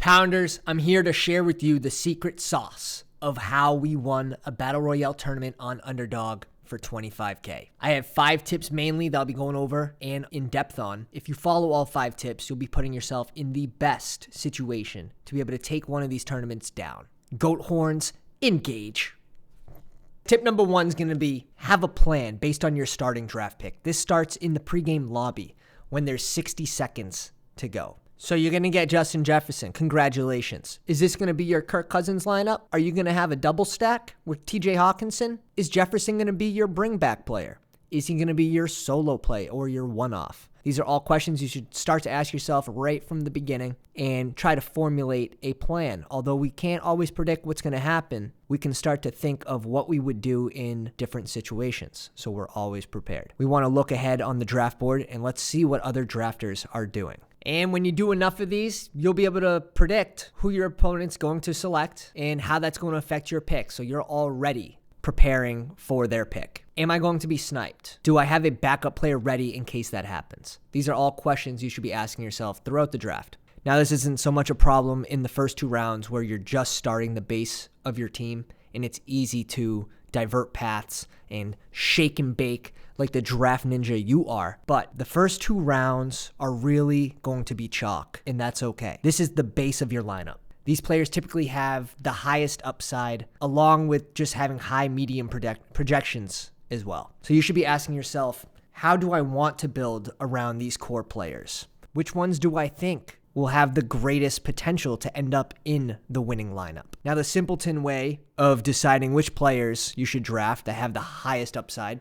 Pounders, I'm here to share with you the secret sauce of how we won a Battle Royale tournament on Underdog for $25K. I have 5 tips mainly that I'll be going over and in depth on. If you follow all 5 tips, you'll be putting yourself in the best situation to be able to take one of these tournaments down. Goat horns, engage. Tip number 1 is going to be have a plan based on your starting draft pick. This starts in the pregame lobby when there's 60 seconds to go. So you're going to get Justin Jefferson. Congratulations. Is this going to be your Kirk Cousins lineup? Are you going to have a double stack with TJ Hawkinson? Is Jefferson going to be your bring back player? Is he going to be your solo play or your one-off? These are all questions you should start to ask yourself right from the beginning and try to formulate a plan. Although we can't always predict what's going to happen, we can start to think of what we would do in different situations. So we're always prepared. We want to look ahead on the draft board and let's see what other drafters are doing. And when you do enough of these, you'll be able to predict who your opponent's going to select and how that's going to affect your pick. So you're already preparing for their pick. Am I going to be sniped? Do I have a backup player ready in case that happens? These are all questions you should be asking yourself throughout the draft. Now, this isn't so much a problem in the first 2 rounds where you're just starting the base of your team and it's easy to divert paths and shake and bake like the draft ninja you are. But the first 2 rounds are really going to be chalk, and that's okay. This is the base of your lineup. These players typically have the highest upside along with just having high medium projections as well. So you should be asking yourself, how do I want to build around these core players? Which ones do I think will have the greatest potential to end up in the winning lineup? Now, the simpleton way of deciding which players you should draft that have the highest upside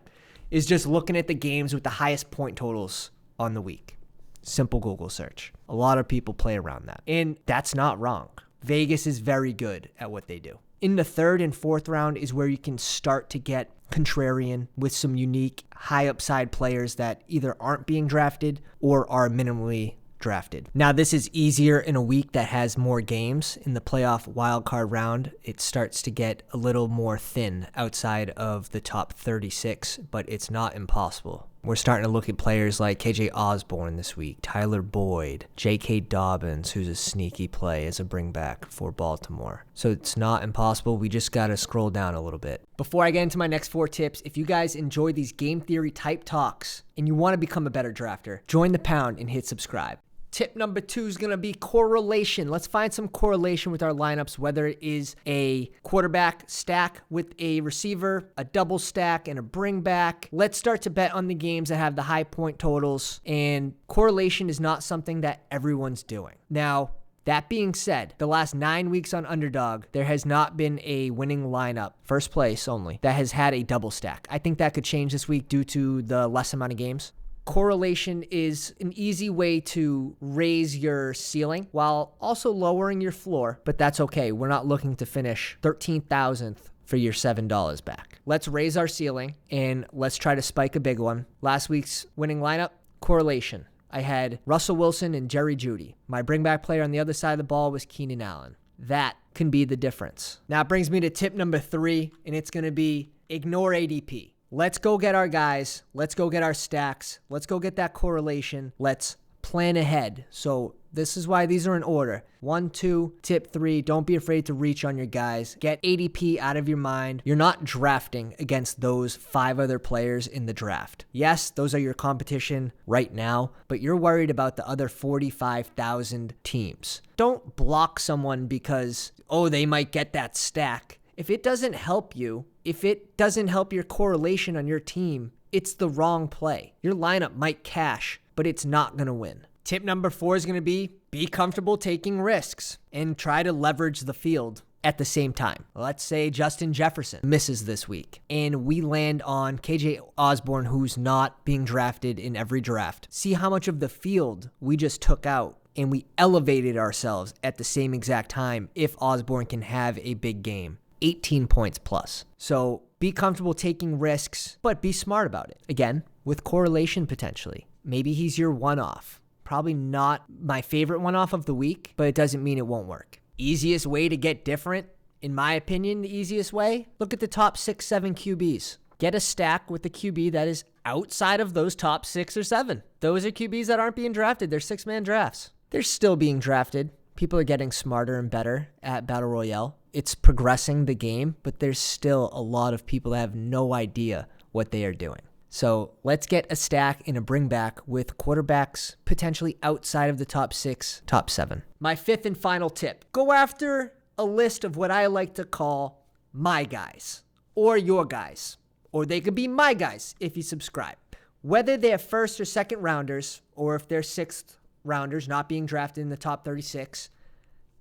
is just looking at the games with the highest point totals on the week. Simple Google search. A lot of people play around that, and that's not wrong. Vegas is very good at what they do. In the 3rd and 4th round is where you can start to get contrarian with some unique high upside players that either aren't being drafted or are minimally drafted. Now, this is easier in a week that has more games. In the playoff wildcard round, it starts to get a little more thin outside of the top 36, but it's not impossible. We're starting to look at players like KJ Osborne this week, Tyler Boyd, J.K. Dobbins, who's a sneaky play as a bring back for Baltimore. So it's not impossible. We just got to scroll down a little bit. Before I get into my next 4 tips, if you guys enjoy these game theory type talks and you want to become a better drafter, join the pound and hit subscribe. Tip number 2 is going to be correlation. Let's find some correlation with our lineups, whether it is a quarterback stack with a receiver, a double stack, and a bring back. Let's start to bet on the games that have the high point totals, and correlation is not something that everyone's doing. Now, that being said, the last 9 weeks on Underdog, there has not been a winning lineup, first place only, that has had a double stack. I think that could change this week due to the less amount of games. Correlation is an easy way to raise your ceiling while also lowering your floor, but that's okay. We're not looking to finish 13,000th for your $7 back. Let's raise our ceiling and let's try to spike a big one. Last week's winning lineup, correlation. I had Russell Wilson and Jerry Jeudy. My bring back player on the other side of the ball was Keenan Allen. That can be the difference. Now it brings me to tip number 3, and it's going to be ignore ADP. Let's go get our guys. Let's go get our stacks. Let's go get that correlation. Let's plan ahead. So this is why these are in order. 1, 2, tip 3, don't be afraid to reach on your guys. Get ADP out of your mind. You're not drafting against those 5 other players in the draft. Yes, those are your competition right now, but you're worried about the other 45,000 teams. Don't block someone because, oh, they might get that stack. If it doesn't help you, if it doesn't help your correlation on your team, it's the wrong play. Your lineup might cash, but it's not going to win. Tip number 4 is going to be comfortable taking risks and try to leverage the field at the same time. Let's say Justin Jefferson misses this week and we land on KJ Osborne, who's not being drafted in every draft. See how much of the field we just took out and we elevated ourselves at the same exact time if Osborne can have a big game. 18 points plus. So be comfortable taking risks, but be smart about it. Again, with correlation potentially. Maybe he's your one-off. Probably not my favorite one-off of the week, but it doesn't mean it won't work. Easiest way to get different, in my opinion, the easiest way, look at the top 6, 7 QBs. Get a stack with the QB that is outside of those top 6 or 7. Those are QBs that aren't being drafted. They're 6-man drafts. They're still being drafted, People are getting smarter and better at Battle Royale. It's progressing the game, but there's still a lot of people that have no idea what they are doing. So let's get a stack and a bring back with quarterbacks potentially outside of the top 6, top 7. My fifth and final tip, go after a list of what I like to call my guys or your guys, or they could be my guys if you subscribe. Whether they're first or second rounders, or if they're sixth rounders not being drafted in the top 36,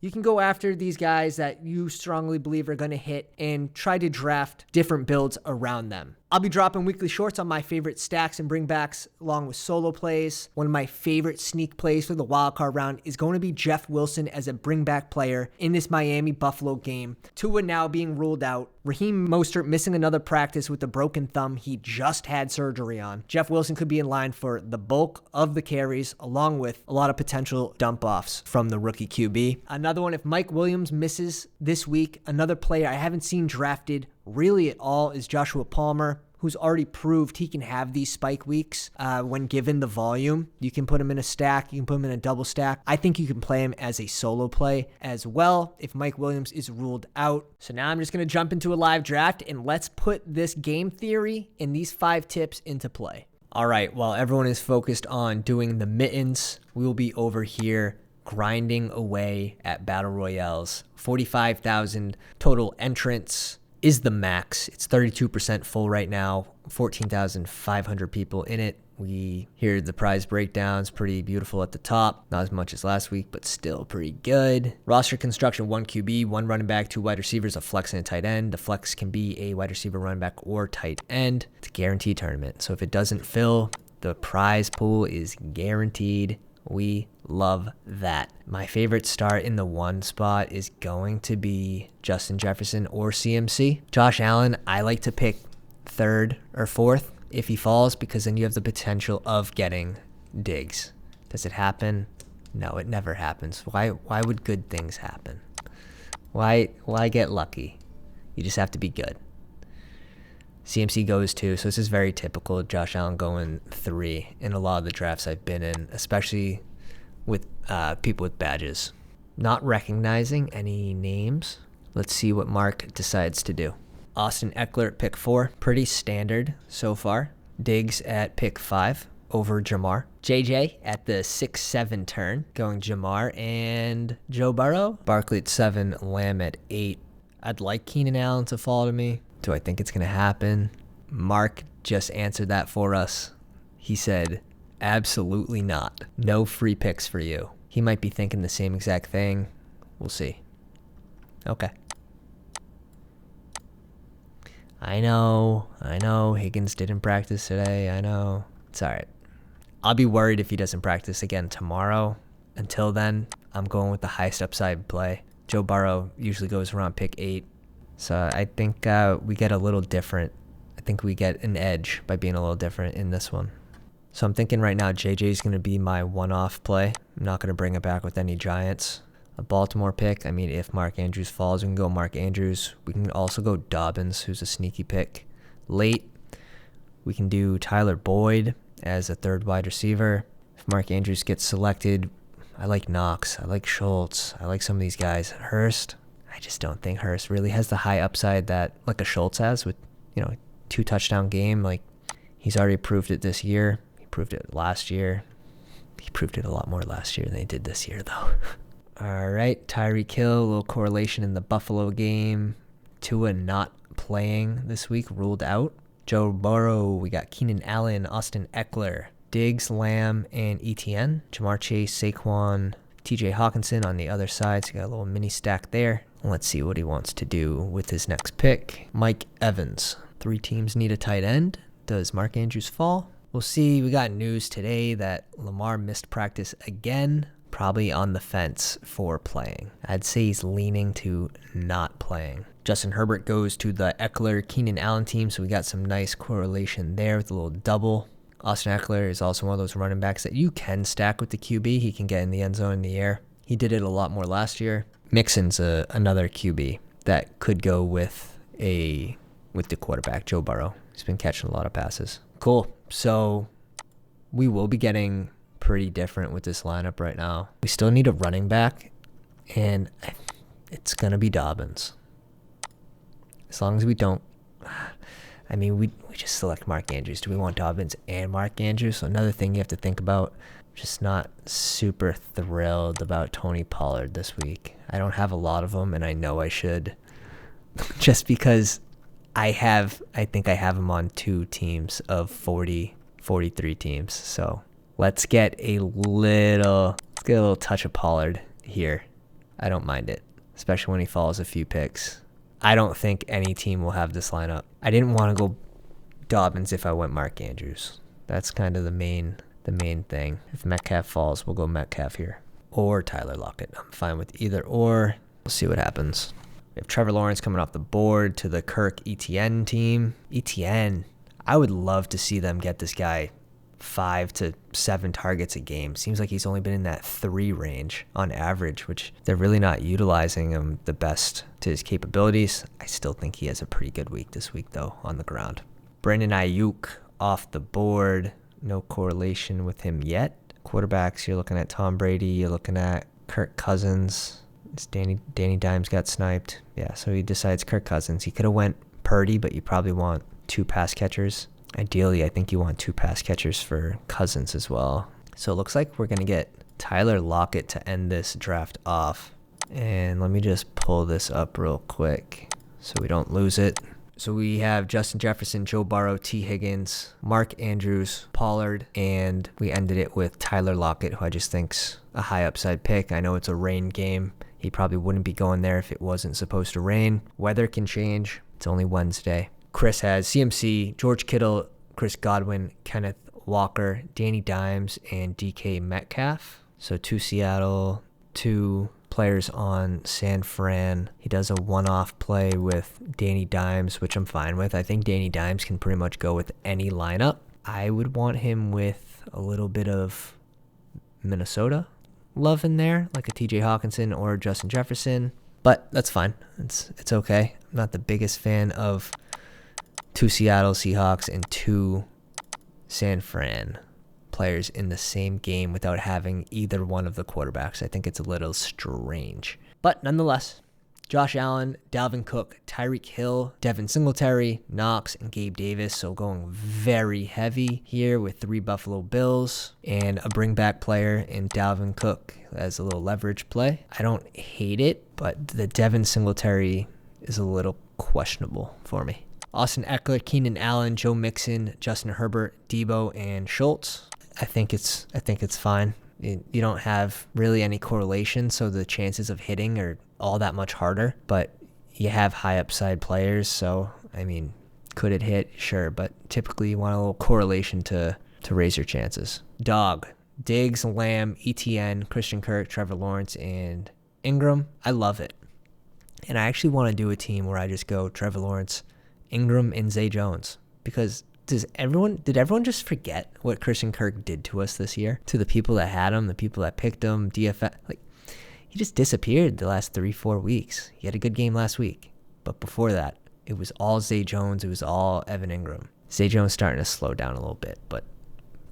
you can go after these guys that you strongly believe are going to hit and try to draft different builds around them. I'll be dropping weekly shorts on my favorite stacks and bringbacks along with solo plays. One of my favorite sneak plays for the wildcard round is going to be Jeff Wilson as a bringback player in this Miami-Buffalo game. Tua now being ruled out. Raheem Mostert missing another practice with a broken thumb he just had surgery on. Jeff Wilson could be in line for the bulk of the carries along with a lot of potential dump-offs from the rookie QB. Another one, if Mike Williams misses this week, another player I haven't seen drafted really at all is Joshua Palmer, who's already proved he can have these spike weeks when given the volume. You can put him in a stack. You can put him in a double stack. I think you can play him as a solo play as well if Mike Williams is ruled out. So now I'm just going to jump into a live draft, and let's put this game theory and these 5 tips into play. All right, while everyone is focused on doing the mittens, we will be over here grinding away at Battle Royales. 45,000 total entrants is the max. It's 32% full right now, 14,500 people in it. We hear the prize breakdowns, pretty beautiful at the top. Not as much as last week, but still pretty good. Roster construction, 1 QB, 1 running back, 2 wide receivers, a flex and a tight end. The flex can be a wide receiver, running back, or tight end. It's a guaranteed tournament. So if it doesn't fill, the prize pool is guaranteed. We love that. My favorite start in the 1 spot is going to be Justin Jefferson or CMC. Josh Allen, I like to pick 3rd or 4th if he falls, because then you have the potential of getting Diggs. Does it happen? No, it never happens. Why would good things happen? Why get lucky? You just have to be good. CMC goes 2, so this is very typical. Josh Allen going 3 in a lot of the drafts I've been in, especially with people with badges. Not recognizing any names. Let's see what Mark decides to do. Austin Eckler at pick 4, pretty standard so far. Diggs at pick 5 over Jamar. JJ at the 6-7 turn, going Jamar and Joe Burrow. Barkley at 7, Lamb at 8. I'd like Keenan Allen to fall to me. Do I think it's going to happen? Mark just answered that for us. He said, absolutely not. No free picks for you. He might be thinking the same exact thing. We'll see. Okay. I know. Higgins didn't practice today. I know. It's all right. I'll be worried if he doesn't practice again tomorrow. Until then, I'm going with the highest upside play. Joe Burrow usually goes around pick 8. So I think we get a little different. I think we get an edge by being a little different in this one. So I'm thinking right now JJ is going to be my one-off play. I'm not going to bring it back with any Giants. A Baltimore pick, I mean, if Mark Andrews falls, we can go Mark Andrews. We can also go Dobbins, who's a sneaky pick. Late, we can do Tyler Boyd as a 3rd wide receiver. If Mark Andrews gets selected, I like Knox. I like Schultz. I like some of these guys. Hurst, I just don't think Hurst really has the high upside that like a Schultz has with, 2 touchdown game. Like, he's already proved it this year. He proved it last year. He proved it a lot more last year than he did this year, though. All right, Tyreek Hill, a little correlation in the Buffalo game. Tua not playing this week, ruled out. Joe Burrow, we got Keenan Allen, Austin Eckler, Diggs, Lamb, and ETN. Jamar Chase, Saquon, TJ Hawkinson on the other side. So you got a little mini stack there. Let's see what he wants to do with his next pick. Mike Evans. 3 teams need a tight end. Does Mark Andrews fall? We'll see. We got news today that Lamar missed practice again. Probably on the fence for playing. I'd say he's leaning to not playing. Justin Herbert goes to the Eckler, Keenan Allen team, so we got some nice correlation there with a little double. Austin Eckler is also one of those running backs that you can stack with the QB. He can get in the end zone in the air. He did it a lot more last year. Mixon's another QB that could go with the quarterback, Joe Burrow. He's been catching a lot of passes. Cool. So we will be getting pretty different with this lineup right now. We still need a running back. And it's going to be Dobbins. As long as we don't... I mean, we just select Mark Andrews. Do we want Dobbins and Mark Andrews? So another thing you have to think about, just not super thrilled about Tony Pollard this week. I don't have a lot of them, and I know I should. Just because I think I have him on 2 teams of 43 teams. So let's get a little touch of Pollard here. I don't mind it, especially when he follows a few picks. I don't think any team will have this lineup. I didn't want to go Dobbins if I went Mark Andrews. That's kind of the main thing. If Metcalf falls, we'll go Metcalf here. Or Tyler Lockett. I'm fine with either or. We'll see what happens. We have Trevor Lawrence coming off the board to the Kirk ETN team. ETN, I would love to see them get this guy 5 to 7 targets a game. Seems like he's only been in that 3 range on average, which they're really not utilizing him the best to his capabilities. I still think he has a pretty good week this week, though, on the ground. Brandon Ayuk off the board. No correlation with him yet. Quarterbacks, you're looking at Tom Brady. You're looking at Kirk Cousins. Danny Dimes got sniped. Yeah, so he decides Kirk Cousins. He could have went Purdy, but you probably want 2 pass catchers. Ideally, I think you want 2 pass catchers for Cousins as well. So it looks like we're going to get Tyler Lockett to end this draft off. And let me just pull this up real quick so we don't lose it. So we have Justin Jefferson, Joe Burrow, T. Higgins, Mark Andrews, Pollard, and we ended it with Tyler Lockett, who I just think's a high upside pick. I know it's a rain game. He probably wouldn't be going there if it wasn't supposed to rain. Weather can change. It's only Wednesday. Chris has CMC, George Kittle, Chris Godwin, Kenneth Walker, Danny Dimes, and DK Metcalf. So 2 Seattle, 2 players on San Fran. He does a one-off play with Danny Dimes, which I'm fine with. I think Danny Dimes can pretty much go with any lineup. I would want him with a little bit of Minnesota love in there, like a TJ Hawkinson or Justin Jefferson. But that's fine. It's okay. I'm not the biggest fan of 2 Seattle Seahawks and 2 San Fran players in the same game without having either one of the quarterbacks. I think it's a little strange. But nonetheless, Josh Allen, Dalvin Cook, Tyreek Hill, Devin Singletary, Knox, and Gabe Davis. So going very heavy here with 3 Buffalo Bills and a bring back player in Dalvin Cook as a little leverage play. I don't hate it, but the Devin Singletary is a little questionable for me. Austin Eckler, Keenan Allen, Joe Mixon, Justin Herbert, Debo, and Schultz. I think it's fine. You don't have really any correlation, so the chances of hitting are all that much harder. But you have high upside players, so I mean, could it hit? Sure, but typically you want a little correlation to raise your chances. Dog, Diggs, Lamb, ETN, Christian Kirk, Trevor Lawrence, and Ingram. I love it, and I actually want to do a team where I just go Trevor Lawrence, Ingram, and Zay Jones, because did everyone just forget what Christian Kirk did to us this year? To the people that had him, the people that picked him, DFS, like he just disappeared the last 3-4 weeks. He had a good game last week, but before that, it was all Zay Jones. It was all Evan Ingram. Zay Jones starting to slow down a little bit, but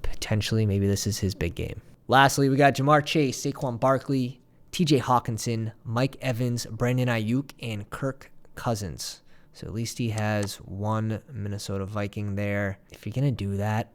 potentially maybe this is his big game. Lastly, we got Jamar Chase, Saquon Barkley, TJ Hawkinson, Mike Evans, Brandon Ayuk, and Kirk Cousins. So at least he has 1 Minnesota Viking there. If you're going to do that,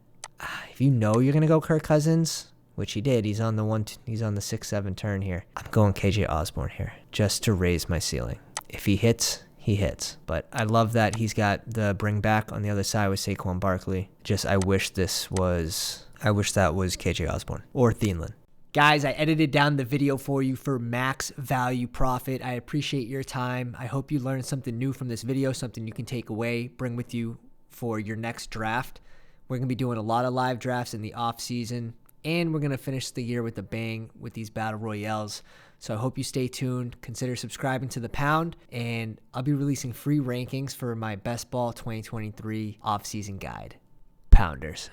if you know you're going to go Kirk Cousins, which he did, he's on the 6-7 turn here. I'm going KJ Osborne here just to raise my ceiling. If he hits, he hits. But I love that he's got the bring back on the other side with Saquon Barkley. I wish that was KJ Osborne or Thielen. Guys, I edited down the video for you for max value profit. I appreciate your time. I hope you learned something new from this video, something you can take away, bring with you for your next draft. We're going to be doing a lot of live drafts in the off season, and we're going to finish the year with a bang with these battle royales. So I hope you stay tuned. Consider subscribing to the Pound, and I'll be releasing free rankings for my Best Ball 2023 off-season guide. Pounders.